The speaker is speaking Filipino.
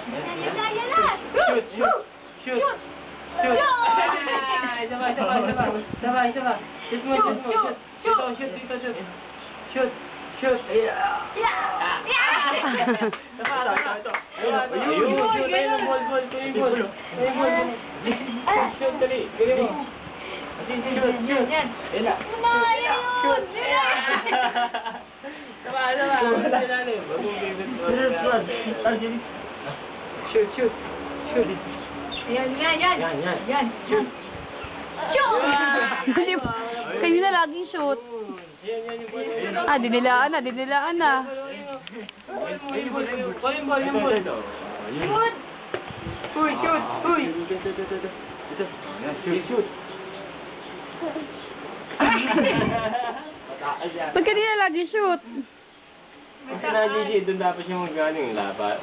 Shoot! Shoot! Shoot! Shoot! Isa pa, isa pa, isa pa. Isa pa, isa pa. Shoot mo, shoot mo. Shoot! Shoot! Shoot! Dito, shoot! Shoot! Shoot! Ayun! Shoot! Ayun ang ball, ball. Ayun yung ball. Ayun yung ball. Shoot! Dali! Dali mo. Shoot! Shoot! Ayun na. Shoot! Sama, sama. Shoot, shoot. Shoot. Yan. Yan. Shoot. Shoot! Kayo na laging shoot. Yan yung ball. Dinilaan na. Yung ball. Shoot. Uy, shoot. Uy. Shoot. Ba't kanina laging shoot? Kasi na-GG, doon dapat siya magaling. Laban.